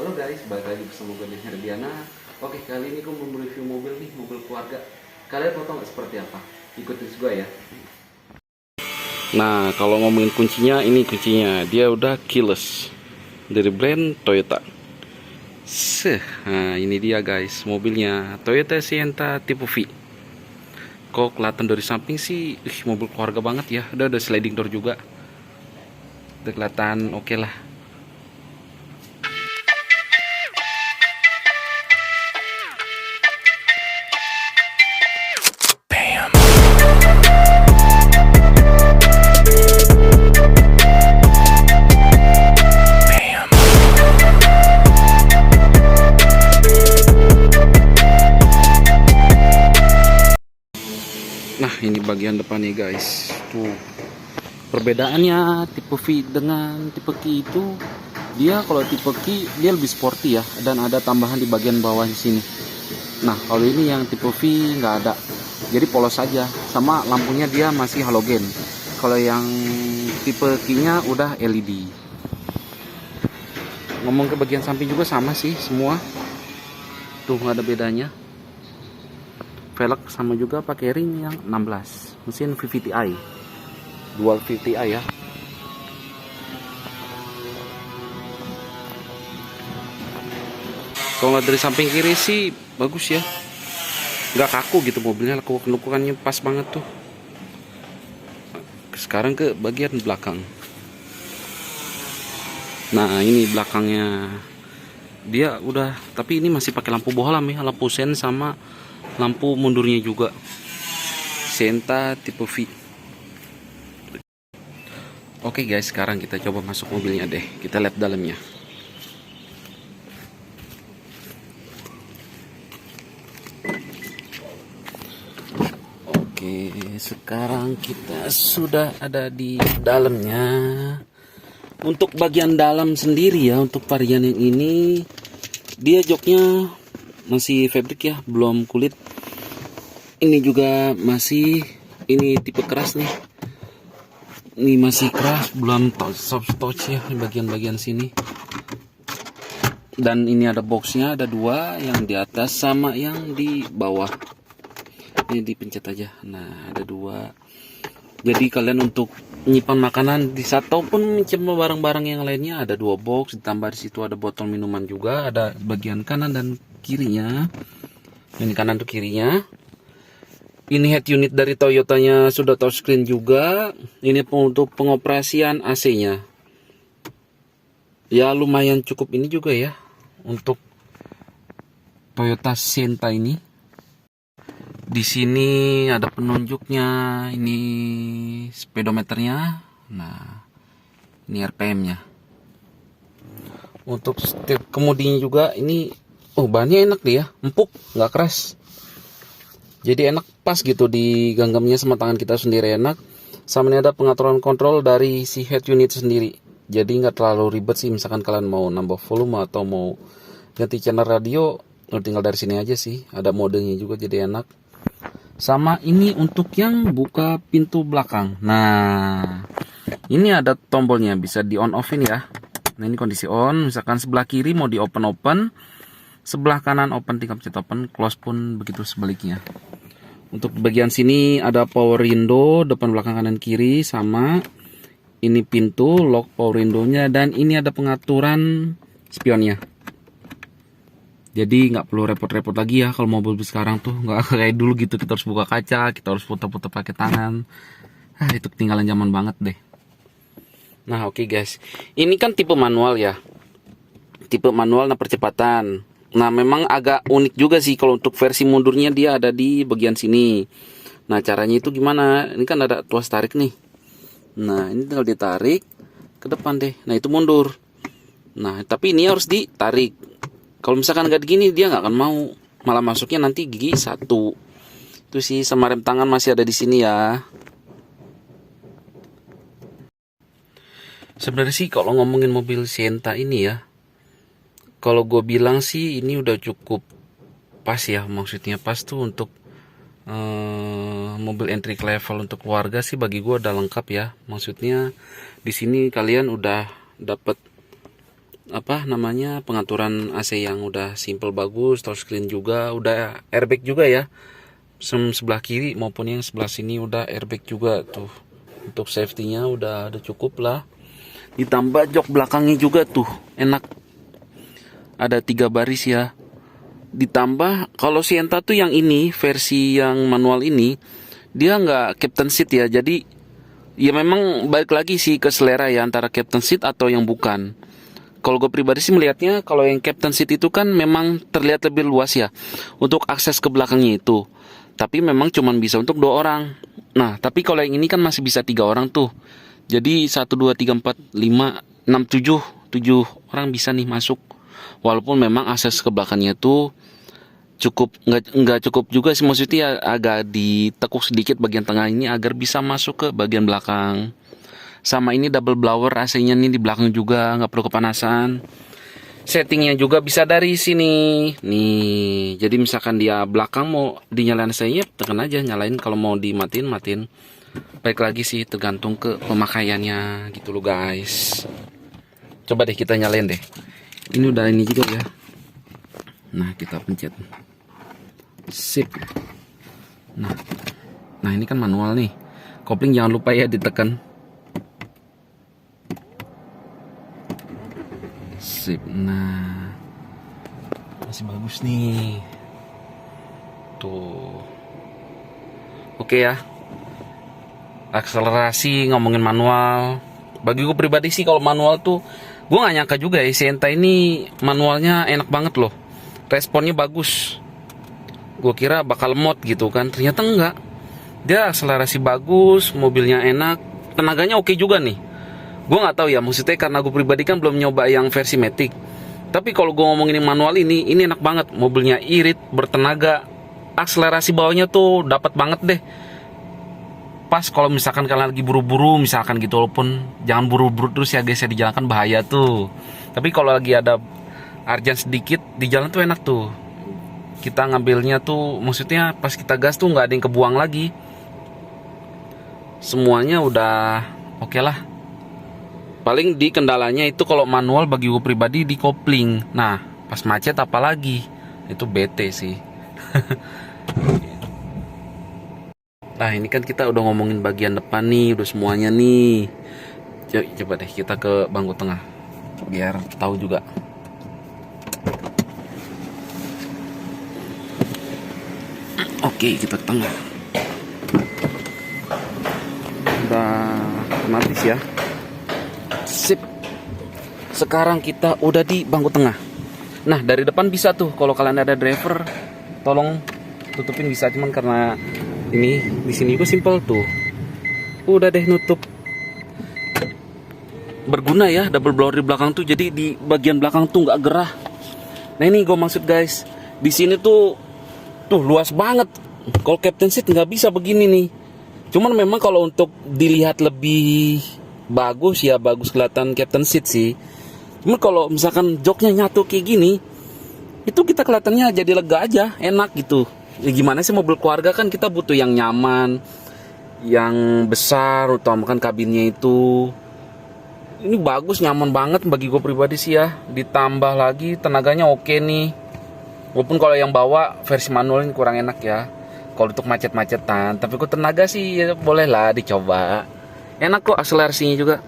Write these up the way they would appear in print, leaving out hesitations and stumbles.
Halo guys, balik lagi bersama gue Nih Herdiana. Oke, kali ini gue mau mereview mobil nih, mobil keluarga. Kalian mau tau nggak seperti apa? Ikutin gue ya. Nah, kalau ngomongin kuncinya, ini kuncinya. Dia udah keyless dari brand Toyota. Nah ini dia guys, mobilnya Toyota Sienna tipe V. Kok kelihatan dari samping sih, mobil keluarga banget ya. Udah ada sliding door juga. Udah kelihatan oke lah. Nah ini bagian depan nih guys. Tuh perbedaannya tipe V dengan tipe Q itu, dia kalau tipe Q dia lebih sporty ya, dan ada tambahan di bagian bawah di sini. Nah kalau ini yang tipe V nggak ada, jadi polos saja. Sama lampunya dia masih halogen. Kalau yang tipe Q nya udah LED. Ngomong ke bagian samping juga sama sih semua. Tuh nggak ada bedanya. Velg sama juga pakai ring yang 16, mesin VVTi, dual VVTi ya. Kalau nggak dari samping kiri sih bagus ya, nggak kaku gitu mobilnya, lekukannya pas banget tuh. Sekarang ke bagian belakang. Nah ini belakangnya dia udah, tapi ini masih pakai lampu bohlam ya, lampu sen sama lampu mundurnya juga. Sienna tipe V. Oke guys, sekarang kita coba masuk mobilnya deh. Kita lihat dalamnya. Oke, sekarang kita sudah ada di dalamnya. Untuk bagian dalam sendiri ya, untuk varian yang ini, dia joknya masih fabric ya, belum kulit. Ini juga masih, ini tipe keras nih. Ini masih keras, belum soft touch ya di bagian-bagian sini. Dan ini ada boxnya, ada dua, yang di atas sama yang di bawah. Ini dipencet aja. Nah ada dua. Jadi kalian untuk menyimpan makanan di satu pun menyimpan barang-barang yang lainnya, ada dua box. Ditambah di situ ada botol minuman juga, ada bagian kanan dan kirinya. Ini kanan tuh kirinya. Ini head unit dari Toyotanya sudah touchscreen juga. Ini untuk pengoperasian AC-nya. Ya lumayan cukup ini juga ya untuk Toyota Sienna ini. Di sini ada penunjuknya, ini speedometernya. Nah, ini RPM-nya. Untuk step kemudinya juga ini, bahannya enak deh ya, empuk, nggak keras. Jadi enak pas gitu di genggamnya sama tangan kita sendiri enak. Sama ini ada pengaturan kontrol dari si head unit sendiri. Jadi nggak terlalu ribet sih, misalkan kalian mau nambah volume atau mau ganti channel radio, tinggal dari sini aja sih. Ada modenya juga jadi enak. Sama ini untuk yang buka pintu belakang. Nah, ini ada tombolnya, bisa di on offin ya. Nah ini kondisi on, misalkan sebelah kiri mau di open, sebelah kanan open, tinggal pencet open, close pun begitu sebaliknya. Untuk bagian sini ada power window, depan belakang kanan kiri, sama ini pintu lock power window-nya, dan ini ada pengaturan spionnya. Jadi nggak perlu repot-repot lagi ya kalau mobil sekarang tuh, nggak kayak dulu gitu kita harus buka kaca, kita harus putar-putar pakai tangan. Itu ketinggalan zaman banget deh. Nah oke guys, ini kan tipe manual ya, tipe manual nah percepatan. Nah memang agak unik juga sih kalau untuk versi mundurnya, dia ada di bagian sini. Nah caranya itu gimana? Ini kan ada tuas tarik nih. Nah ini tinggal ditarik ke depan deh. Nah itu mundur. Nah tapi ini harus ditarik. Kalau misalkan nggak gini dia nggak akan mau. Malah masuknya nanti gigi satu. Itu sih, sama rem tangan masih ada di sini ya. Sebenarnya sih kalau ngomongin mobil Sienna ini ya, kalau gue bilang sih ini udah cukup pas ya, maksudnya pas tuh untuk mobil entry level untuk keluarga sih, bagi gue udah lengkap ya. Maksudnya di sini kalian udah dapet apa namanya, pengaturan AC yang udah simple bagus, touchscreen juga, udah airbag juga ya. Sebelah kiri maupun yang sebelah sini udah airbag juga tuh. Untuk safety-nya udah ada cukup lah. Ditambah jok belakangnya juga tuh enak. Ada 3 baris ya. Ditambah kalau Sienta tuh yang ini versi yang manual ini dia nggak captain seat ya. Jadi ya memang balik lagi sih ke selera ya antara captain seat atau yang bukan. Kalau gue pribadi sih melihatnya kalau yang captain seat itu kan memang terlihat lebih luas ya untuk akses ke belakangnya itu. Tapi memang cuman bisa untuk 2 orang. Nah, tapi kalau yang ini kan masih bisa 3 orang tuh. Jadi 1, 2, 3, 4, 5, 6, 7 7 orang bisa nih masuk. Walaupun memang akses ke belakangnya tuh cukup nggak cukup juga sih, maksudnya agak ditekuk sedikit bagian tengah ini agar bisa masuk ke bagian belakang. Sama ini double blower AC-nya nih di belakang juga, nggak perlu kepanasan. Settingnya juga bisa dari sini nih. Jadi misalkan dia belakang mau dinyalain AC-nya, tekan aja nyalain. Kalau mau dimatiin, matiin. Baik lagi sih tergantung ke pemakaiannya gitu loh guys. Coba deh kita nyalain deh. Ini udah ini juga ya. Nah kita pencet. Sip. Nah ini kan manual nih. Kopling jangan lupa ya ditekan. Sip. Nah masih bagus nih. Tuh. Oke ya. Akselerasi ngomongin manual. Bagi gue pribadi sih kalau manual tuh gue gak nyangka juga ya Sienta ini manualnya enak banget loh. Responnya bagus. Gue kira bakal lemot gitu kan, ternyata enggak. Dia akselerasi bagus, mobilnya enak, tenaganya oke juga nih. Gue nggak tahu ya, maksudnya karena gue pribadi kan belum nyoba yang versi Matic. Tapi kalau gue ngomongin manual ini enak banget. Mobilnya irit, bertenaga, akselerasi bawahnya tuh dapat banget deh. Pas kalau misalkan kalian lagi buru-buru misalkan gitu, walaupun jangan buru-buru terus ya guys ya, di jalan kan bahaya tuh. Tapi kalau lagi ada urgent sedikit di jalan tuh enak tuh. Kita ngambilnya tuh maksudnya pas kita gas tuh nggak ada yang kebuang lagi. Semuanya udah oke lah. Paling di kendalanya itu kalau manual bagi gue pribadi di kopling. Nah pas macet apalagi itu bete sih. Nah ini kan kita udah ngomongin bagian depan nih, udah semuanya nih. Coba deh kita ke bangku tengah biar tahu juga. Oke, kita ke tengah. Udah otomatis ya. Sip. Sekarang kita udah di bangku tengah. Nah, dari depan bisa tuh kalau kalian ada driver, tolong tutupin bisa, cuman karena ini di sini gue simple tuh. Udah deh nutup. Berguna ya double blower di belakang tuh, jadi di bagian belakang tuh nggak gerah. Nah, ini gue maksud guys. Di sini tuh luas banget. Kalau captain seat nggak bisa begini nih. Cuman memang kalau untuk dilihat lebih bagus ya, bagus kelihatan captain seat sih. Cuman kalau misalkan joknya nyatu kayak gini, itu kita kelihatannya jadi lega aja, enak gitu. Ya gimana sih, mobil keluarga kan kita butuh yang nyaman, yang besar, utamakan kabinnya itu. Ini bagus, nyaman banget bagi gue pribadi sih ya. Ditambah lagi tenaganya oke nih. Walaupun kalau yang bawa versi manual ini kurang enak ya, kalau untuk macet-macetan. Tapi kok tenaga sih ya boleh lah dicoba. Enak kok akselerasinya juga.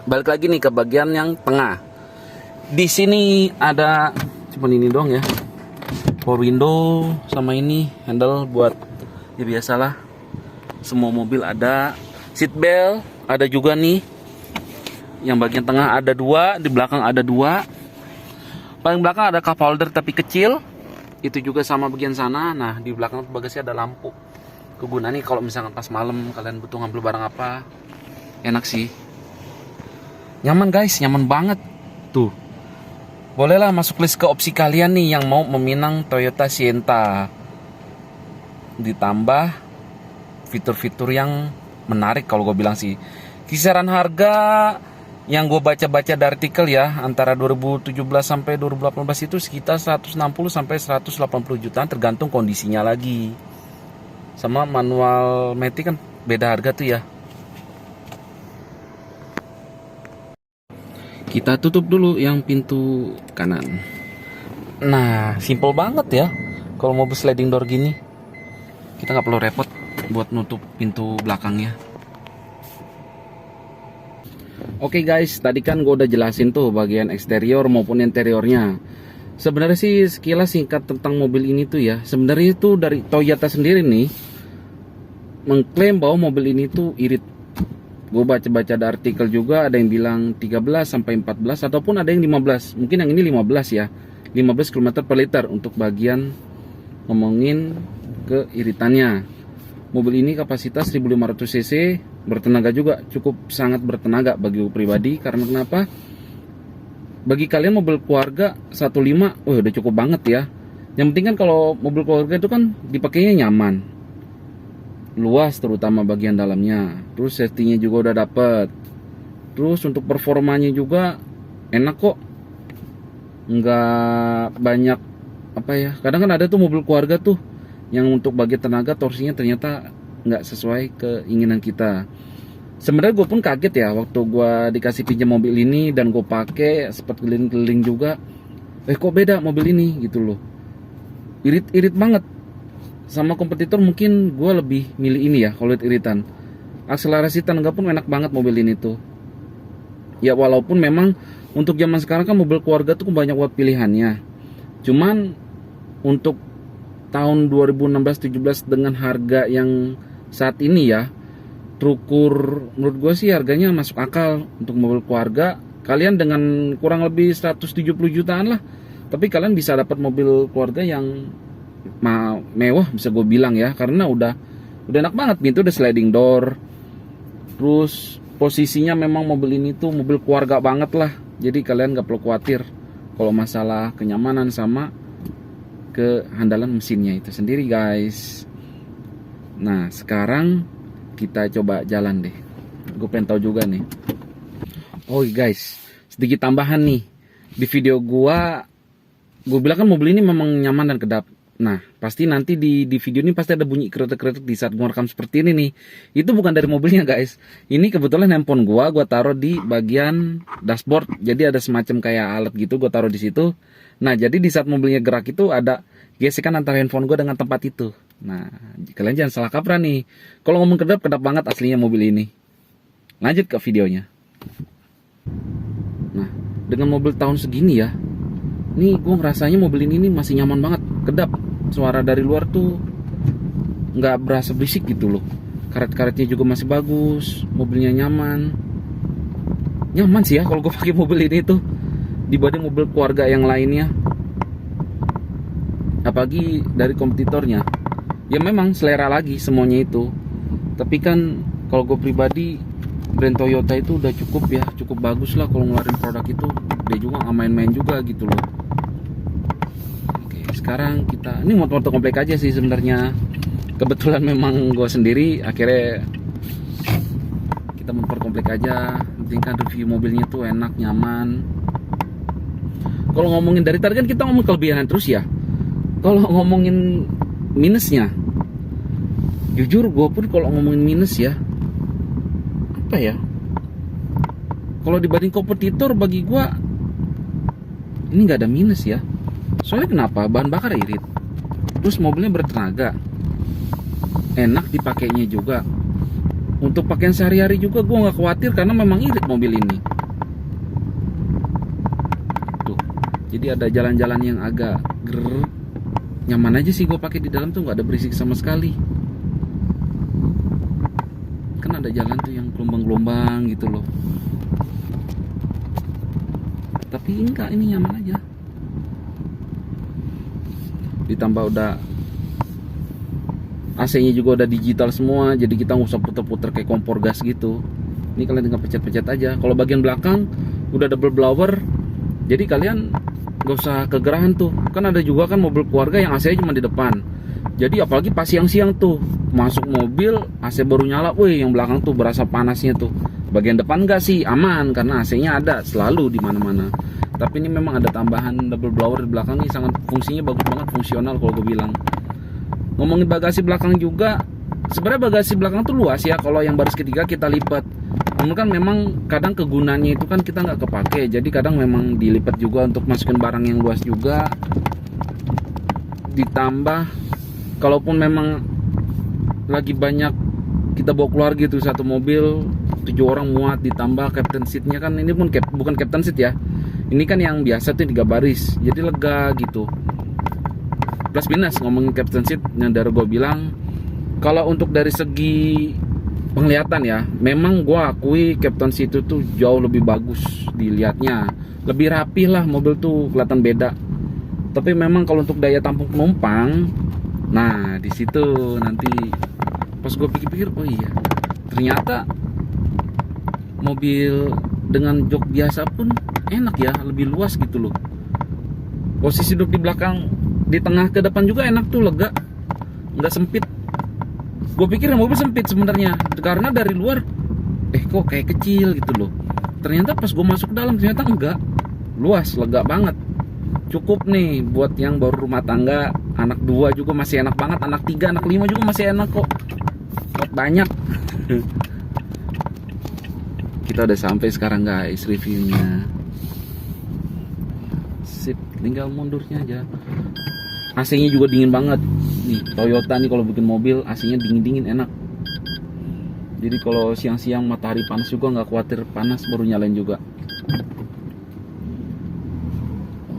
Balik lagi nih ke bagian yang tengah. Di sini ada cuman ini doang ya, power window sama ini handle buat ya biasalah. Semua mobil ada. Seat belt ada juga nih. Yang bagian tengah ada 2, di belakang ada 2. Paling belakang ada cup holder tapi kecil. Itu juga sama bagian sana. Nah di belakang bagasi ada lampu. Kegunaannya kalau misalkan pas malam kalian butuh ngambil barang apa, enak sih. Nyaman guys, nyaman banget. Tuh. Bolehlah masuk list ke opsi kalian nih yang mau meminang Toyota Sienta. Ditambah fitur-fitur yang menarik kalau gue bilang sih. Kisaran harga yang gue baca-baca dari artikel ya, antara 2017 sampai 2018 itu sekitar 160 sampai 180 jutaan tergantung kondisinya lagi. Sama manual Matic kan beda harga tuh ya. Kita tutup dulu yang pintu kanan. Nah, simple banget ya kalau mobil sliding door gini. Kita nggak perlu repot buat nutup pintu belakangnya. Oke guys, tadi kan gue udah jelasin tuh bagian eksterior maupun interiornya. Sebenarnya sih sekilas singkat tentang mobil ini tuh ya. Sebenarnya itu dari Toyota sendiri nih mengklaim bahwa mobil ini tuh irit. Gue baca-baca ada artikel juga, ada yang bilang 13 sampai 14 ataupun ada yang 15. Mungkin yang ini 15 ya. 15 km per liter untuk bagian ngomongin keiritannya. Mobil ini kapasitas 1500 cc, bertenaga juga, cukup sangat bertenaga bagi gue pribadi. Karena kenapa? Bagi kalian mobil keluarga 15, udah cukup banget ya. Yang penting kan kalau mobil keluarga itu kan dipakainya nyaman, luas terutama bagian dalamnya. Terus safety-nya juga udah dapet. Terus untuk performanya juga enak kok. Nggak banyak apa ya. Kadang kan ada tuh mobil keluarga tuh yang untuk bagian tenaga torsinya ternyata nggak sesuai keinginan kita. Sebenarnya gue pun kaget ya waktu gue dikasih pinjam mobil ini dan gue pakai sempat keliling-keliling juga. Kok beda mobil ini gitu loh. Irit banget. Sama kompetitor mungkin gue lebih milih ini ya kalau iritan. Akselerasi tenaga pun enak banget mobil ini tuh. Ya walaupun memang untuk zaman sekarang kan mobil keluarga tuh banyak buat pilihannya. Cuman untuk tahun 2016-17 dengan harga yang saat ini ya, terukur menurut gue sih harganya masuk akal untuk mobil keluarga. Kalian dengan kurang lebih 170 jutaan lah, tapi kalian bisa dapat mobil keluarga yang mewah bisa gue bilang ya, karena udah enak banget, pintu udah sliding door. Terus posisinya memang mobil ini tuh mobil keluarga banget lah. Jadi kalian gak perlu khawatir kalau masalah kenyamanan sama kehandalan mesinnya itu sendiri guys. Nah sekarang kita coba jalan deh. Gue pengen tahu juga nih. Oh guys, sedikit tambahan nih. Di video gue bilang kan mobil ini memang nyaman dan kedap. Nah pasti nanti di video ini pasti ada bunyi kretek-kretek di saat gue rekam seperti ini nih. Itu bukan dari mobilnya guys. Ini kebetulan handphone gue taruh di bagian dashboard. Jadi ada semacam kayak alat gitu gue taruh di situ. Nah jadi di saat mobilnya gerak itu ada gesekan antara handphone gue dengan tempat itu. Nah kalian jangan salah kaprah nih. Kalau ngomong kedap banget aslinya mobil ini. Lanjut ke videonya. Nah dengan mobil tahun segini ya, nih gue ngerasanya mobil ini masih nyaman banget, kedap. Suara dari luar tuh nggak berasa berisik gitu loh. Karet-karetnya juga masih bagus, mobilnya nyaman sih ya kalau gue pakai mobil ini tuh dibanding mobil keluarga yang lainnya, apalagi dari kompetitornya. Ya memang selera lagi semuanya itu, tapi kan kalau gue pribadi brand Toyota itu udah cukup bagus lah kalau ngeluarin produk itu. Dia juga nggak main-main juga gitu loh. Sekarang kita ini motor komplek aja sih sebenarnya. Kebetulan memang gue sendiri, akhirnya kita motor komplek aja. Penting kan review mobilnya tuh enak, nyaman. Kalau ngomongin dari tadi kan kita ngomong kelebihan terus ya. Kalau ngomongin minusnya, jujur gue pun kalau ngomongin minus ya, apa ya? Kalau dibanding kompetitor bagi gue ini nggak ada minus ya. Soalnya kenapa? Bahan bakar irit. Terus mobilnya bertenaga, enak dipakainya juga. Untuk pakaian sehari-hari juga gue nggak khawatir karena memang irit mobil ini. Tuh, jadi ada jalan-jalan yang agak nyaman aja sih gue pakai di dalam tuh, nggak ada berisik sama sekali. Kan ada jalan tuh yang gelombang-gelombang gitu loh. Tapi enggak, ini nyaman aja. Ditambah udah AC-nya juga udah digital semua, jadi kita nggak usah puter-puter kayak kompor gas gitu. Ini kalian tinggal pencet-pencet aja. Kalau bagian belakang udah double blower, jadi kalian nggak usah kegerahan tuh. Kan ada juga kan mobil keluarga yang AC-nya cuma di depan. Jadi apalagi pas siang-siang tuh masuk mobil AC baru nyala, wih yang belakang tuh berasa panasnya tuh. Bagian depan enggak sih, aman karena AC-nya ada selalu di mana-mana. Tapi ini memang ada tambahan double blower di belakang nih, sangat fungsinya bagus banget, fungsional kalau gue bilang. Ngomongin bagasi belakang juga, sebenarnya bagasi belakang tuh luas ya. Kalau yang baris ketiga kita lipat, Namun kan memang kadang kegunaannya itu kan kita nggak kepake, jadi kadang memang dilipat juga untuk masukin barang yang luas juga. Ditambah kalaupun memang lagi banyak kita bawa keluar gitu, satu mobil 7 orang muat, ditambah captain seatnya kan, ini pun bukan captain seat ya, ini kan yang biasa tuh 3 baris, jadi lega gitu. Plus minus ngomongin captain seat, yang dari gue bilang, kalau untuk dari segi penglihatan ya, memang gue akui captain seat itu tuh jauh lebih bagus dilihatnya, lebih rapi lah, mobil tuh kelihatan beda. Tapi memang kalau untuk daya tampung penumpang, nah di situ nanti pas gue pikir-pikir, oh iya, ternyata mobil dengan jok biasa pun enak ya, lebih luas gitu loh. Posisi duduk di belakang, di tengah ke depan juga enak tuh, lega, nggak sempit. Gue pikir mobil sempit sebenarnya, karena dari luar kok kayak kecil gitu loh. Ternyata pas gue masuk dalam ternyata enggak, luas, lega banget. Cukup nih buat yang baru rumah tangga, anak 2 juga masih enak banget, anak 3, anak 5 juga masih enak kok. Banyak. Kita udah sampai sekarang guys, reviewnya. Sip, tinggal mundurnya aja. AC-nya juga dingin banget. Nih, Toyota nih kalau bikin mobil AC-nya dingin-dingin enak. Jadi kalau siang-siang matahari panas juga nggak khawatir panas, baru nyalain juga.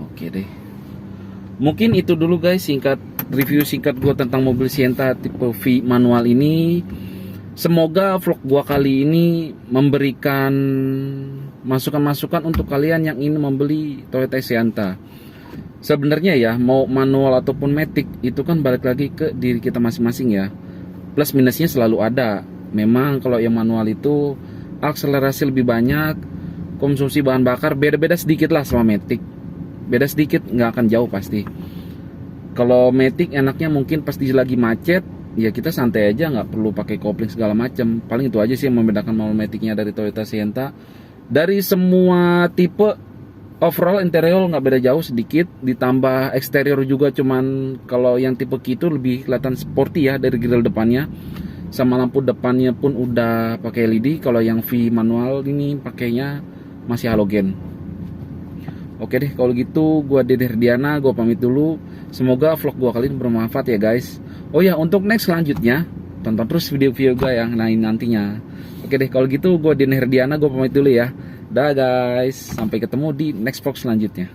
Oke deh. Mungkin itu dulu guys, review singkat gue tentang mobil Sienta tipe V manual ini. Semoga vlog gua kali ini memberikan masukan-masukan untuk kalian yang ingin membeli Toyota Sienta. Sebenarnya ya, mau manual ataupun matic itu kan balik lagi ke diri kita masing-masing ya. Plus minusnya selalu ada. Memang kalau yang manual itu akselerasi lebih banyak, konsumsi bahan bakar beda-beda sedikit lah sama matic. Beda sedikit, nggak akan jauh pasti. Kalau matic enaknya mungkin pas lagi macet, ya kita santai aja, nggak perlu pakai kopling segala macam. Paling itu aja sih yang membedakan mobil maticnya dari Toyota Sienta. Dari semua tipe, overall interior nggak beda jauh, sedikit. Ditambah eksterior juga, cuman kalau yang tipe Q itu lebih kelihatan sporty ya dari grill depannya. Sama lampu depannya pun udah pakai LED. Kalau yang V manual ini pakainya masih halogen. Oke deh, kalau gitu gua Dede Herdiana, gua pamit dulu. Semoga vlog gua kali ini bermanfaat ya guys. Oh ya, untuk next selanjutnya tonton terus video-video gue yang nantinya. Oke deh, kalau gitu gue Dede Herdiana, gue pamit dulu ya. Dah guys, sampai ketemu di next vlog selanjutnya.